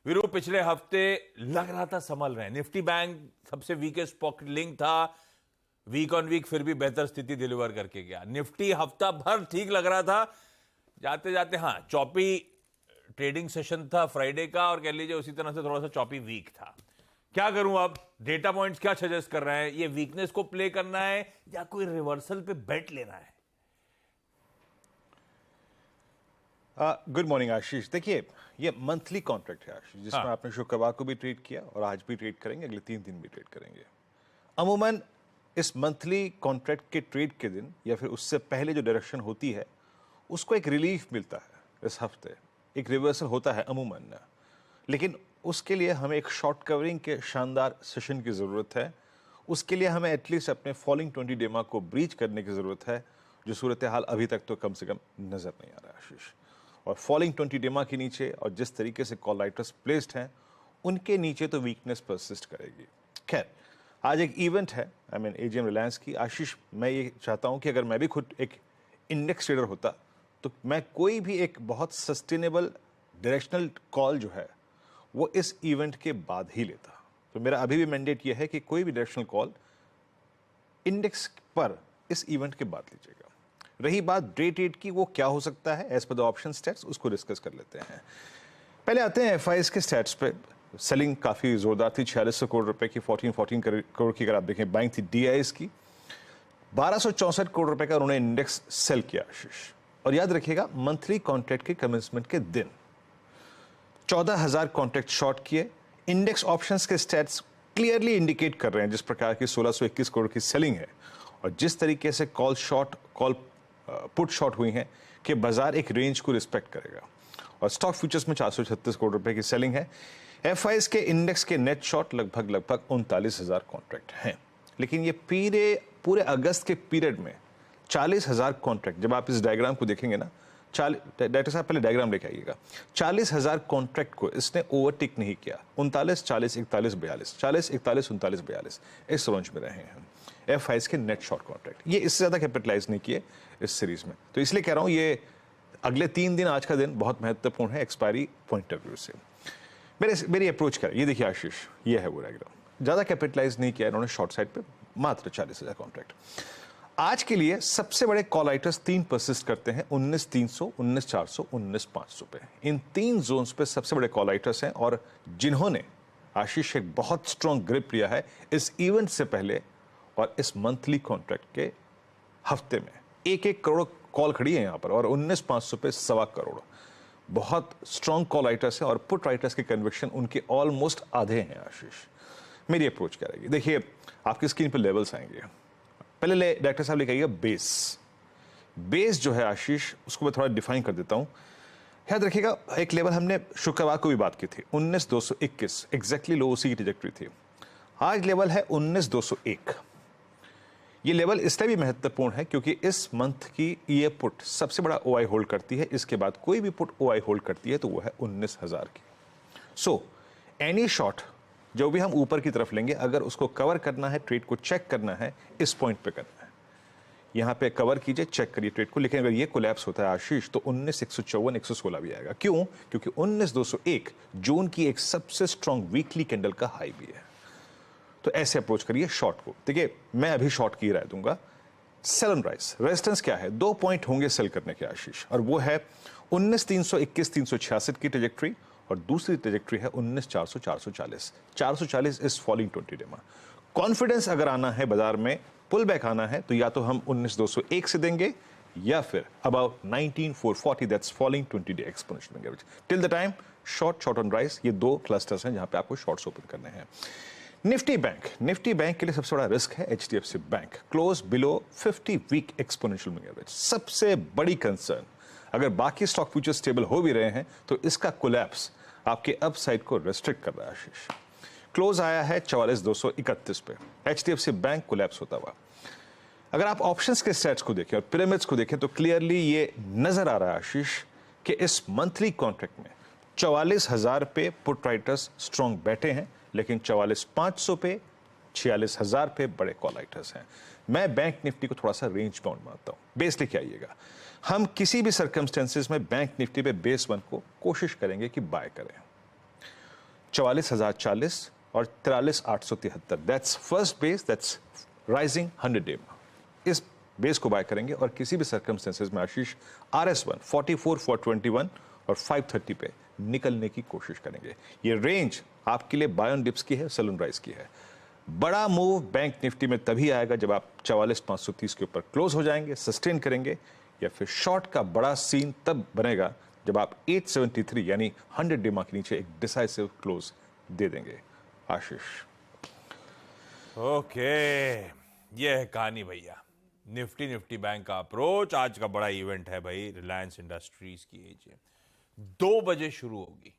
वीरू, पिछले हफ्ते लग रहा था संभल रहे हैं। निफ्टी बैंक सबसे वीकेस्ट पॉकेट लिंक था, वीक ऑन वीक फिर भी बेहतर स्थिति डिलीवर करके गया। निफ्टी हफ्ता भर ठीक लग रहा था, जाते जाते हाँ चौपी ट्रेडिंग सेशन था फ्राइडे का, और कह लीजिए उसी तरह से थोड़ा सा चौपी वीक था। क्या करूं अब? डेटा पॉइंट्स क्या सजेस्ट कर रहे हैं? ये वीकनेस को प्ले करना है या कोई रिवर्सल पे बेट लेना है? गुड मॉर्निंग आशीष। देखिए, ये मंथली कॉन्ट्रैक्ट है आशीष, जिसमें हाँ। आपने शुक्रवार को भी ट्रेड किया और आज भी ट्रेड करेंगे, अगले 3 दिन भी ट्रेड करेंगे। अमूमन इस मंथली कॉन्ट्रैक्ट के ट्रेड के दिन या फिर उससे पहले जो डायरेक्शन होती है उसको एक रिलीफ मिलता है। इस हफ्ते एक रिवर्सल होता है अमूमन, लेकिन उसके लिए हमें एक शॉर्ट कवरिंग के शानदार सेशन की ज़रूरत है। उसके लिए हमें एटलीस्ट अपने फॉलिंग 20 डेमा को ब्रीच करने की ज़रूरत है, जो सूरत हाल अभी तक तो कम से कम नज़र नहीं आ रहा है आशीष। और फॉलिंग 20 डेमा के नीचे और जिस तरीके से कॉल राइटर्स प्लेस्ड हैं उनके नीचे तो वीकनेस परसिस्ट करेगी। खैर, आज एक इवेंट है, एजीएम रिलायंस की। आशीष, मैं ये चाहता हूँ कि अगर मैं भी खुद एक इंडेक्स ट्रेडर होता तो मैं कोई भी एक बहुत सस्टेनेबल डायरेक्शनल कॉल जो है वो इस इवेंट के बाद ही लेता। तो मेरा अभी भी मैंडेट ये है कि कोई भी डायरेक्शनल कॉल इंडेक्स पर इस इवेंट के बाद लीजिएगा। रही बात डे ट्रेड की, वो क्या हो सकता है एज पर द ऑप्शन स्टैट्स, उसको डिस्कस कर लेते हैं। पहले आते हैं एफआईएस के स्टैट्स पे। सेलिंग काफ़ी ज़ोरदार थी, 4600 करोड़ रुपए की, 14 करोड़ की अगर आप देखें बाइंग थी डीआईएस की। 1264 करोड़ रुपए का उन्होंने इंडेक्स सेल किया आशीष। और याद रखिएगा, मंथली कॉन्ट्रैक्ट के कमेंसमेंट के दिन 14,000 कॉन्ट्रैक्ट शॉर्ट किए। इंडेक्स ऑप्शंस के स्टैट्स क्लियरली इंडिकेट कर रहे हैं जिस प्रकार की 1621 करोड़ की सेलिंग है और जिस तरीके से कॉल पुट शॉर्ट हुई हैं कि बाजार एक रेंज को रिस्पेक्ट करेगा। और स्टॉक फ्यूचर्स में 436 करोड़ रुपए की सेलिंग है। एफआईएस के इंडेक्स के नेट शॉर्ट लगभग 39,000 कॉन्ट्रैक्ट हैं। लेकिन ये पूरे अगस्त के पीरियड में 40,000 कॉन्ट्रैक्ट, जब आप इस डायग्राम को देखेंगे ना, डायरेक्टर साहब पहले डायग्राम लेके आइएगा, 40,000 कॉन्ट्रैक्ट को इसने ओवरटेक नहीं किया। 39, 40, 41, 42, 40, 41, 39, 42 इस रेंज में रहे हैं एफआईएस के नेट शॉर्ट कॉन्ट्रैक्ट। ये इससे ज़्यादा कैपिटलाइज नहीं किए इस सीरीज में। तो इसलिए कह रहा हूँ ये अगले 3 दिन, आज का दिन बहुत महत्वपूर्ण है एक्सपायरी पॉइंट ऑफ व्यू से। मेरी अप्रोच क्या है, ये देखिए आशीष, ये है वो डायग्राम। ज़्यादा कैपिटलाइज नहीं किया इन्होंने शॉर्ट साइड पे, मात्र 40,000 कॉन्ट्रैक्ट। आज के लिए सबसे बड़े कॉल राइटर्स 3 परसिस्ट करते हैं, 19,300, 19,400, 19,500 पे। इन 3 जोन्स पे सबसे बड़े कॉल राइटर्स हैं और जिन्होंने आशीष एक बहुत स्ट्रॉन्ग ग्रिप लिया है इस इवेंट से पहले और इस मंथली कॉन्ट्रैक्ट के हफ्ते में। 1-1 करोड़ कॉल खड़ी है यहाँ पर और 19,500 पे 1.25 करोड़। बहुत स्ट्रॉन्ग कॉल राइटर्स हैं और पुट राइटर्स के कन्विक्शन उनके ऑलमोस्ट आधे हैं आशीष। मेरी अप्रोच क्या रहेगी? देखिए, आपकी स्क्रीन पर लेवल्स आएंगे। पहले डायरेक्टर साहब लिखाइएगा बेस जो है आशीष, उसको मैं थोड़ा डिफाइन कर देता हूं। याद रखिएगा, एक लेवल हमने शुक्रवार को भी बात की थी, 19,221, एग्जैक्टली लो उसी की ट्रैजेक्टरी थी। आज लेवल है 19,201। ये लेवल इसलिए भी महत्वपूर्ण है क्योंकि इस मंथ की ये पुट सबसे बड़ा ओआई होल्ड करती है। इसके बाद कोई भी पुट ओआई होल्ड करती है तो वो है 19,000 की। सो एनी शॉर्ट जो भी हम ऊपर की तरफ लेंगे, अगर उसको कवर करना है, ट्रेड को चेक करना है, इस पॉइंट पे करना है। यहां पे कवर कीजिए, चेक करिए ट्रेड को। लेकिन अगर ये कोलैप्स होता है आशीष तो 19,154, 116 भी आएगा। क्यों? क्योंकि 19,201 जून की एक सबसे स्ट्रॉन्ग वीकली कैंडल का हाई भी है। तो ऐसे अप्रोच करिए शॉर्ट को। देखिए, मैं अभी शॉर्ट की राय दूंगा। सेल ऑन राइज रेजिस्टेंस क्या है? 2 पॉइंट होंगे सेल करने के आशीष, और वो है 19,321, 366 की ट्रेजेक्ट्री और दूसरी ट्रेजेक्ट्री है 19,400, 440। 440 इज फॉलिंग 20 डेमा। कॉन्फिडेंस अगर आना है बाजार में, पुल बैक आना है, तो या तो हम 19,201 से देंगे या फिर about 19,440, that's falling 20 day exponential average. Till the time short on rise, ये 2 क्लस्टर्स हैं जहां पे आपको शॉर्ट्स ओपन करने हैं। निफ्टी बैंक के लिए सबसे बड़ा रिस्क है HDFC bank, close below 50 week exponential moving average. सबसे बड़ी कंसर्न, अगर बाकी स्टॉक फ्यूचर स्टेबल हो भी रहे हैं तो इसका कोलैप्स आपके अपसाइड को रेस्ट्रिक्ट कर रहा है आशीष। क्लोज आया है 44,231 पे, एचडीएफसी बैंक कोलैप्स होता हुआ। अगर आप ऑप्शंस के सेट्स को देखें और पिरामिड्स को देखें तो क्लियरली ये नजर आ रहा है आशीष कि इस मंथली कॉन्ट्रैक्ट में 44,000 पे पुट राइटर्स स्ट्रॉन्ग बैठे हैं, लेकिन 44,500 पे, 46,000 पे बड़े कॉल राइटर्स हैं। मैं बैंक निफ्टी को थोड़ा सा रेंज बाउंड मानता हूं। बेस लेके आइएगा, हम किसी भी सर्कमस्टेंसेस में बैंक निफ्टी पे बेस 1 को कोशिश करेंगे कि बाय करें। 44,040 और 43,873. That's first base, that's rising 100 day. इस बेस को बाय करेंगे और किसी भी सर्कमस्टेंसेस में आशीष RS1 44,421 और 530 पे निकलने की कोशिश करेंगे. ये रेंज आपके लिए बाय ऑन डिप्स की है, सेल ऑन राइज की है. बड़ा मूव बैंक निफ्टी में तभी आएगा जब आप 44,530 के ऊपर क्लोज हो जाएंगे, सस्टेन करेंगे, या फिर शॉर्ट का बड़ा सीन तब बनेगा जब आप 873 यानी 100 डे मार्क के नीचे एक डिसाइसिव क्लोज दे देंगे. आशीष. ओके, ये है कहानी भैया. निफ्टी बैंक का अप्रोच. आज का बड़ा इवेंट है भाई, रिलायंस इंडस्ट्रीज की एजीएम 2 बजे शुरू होगी.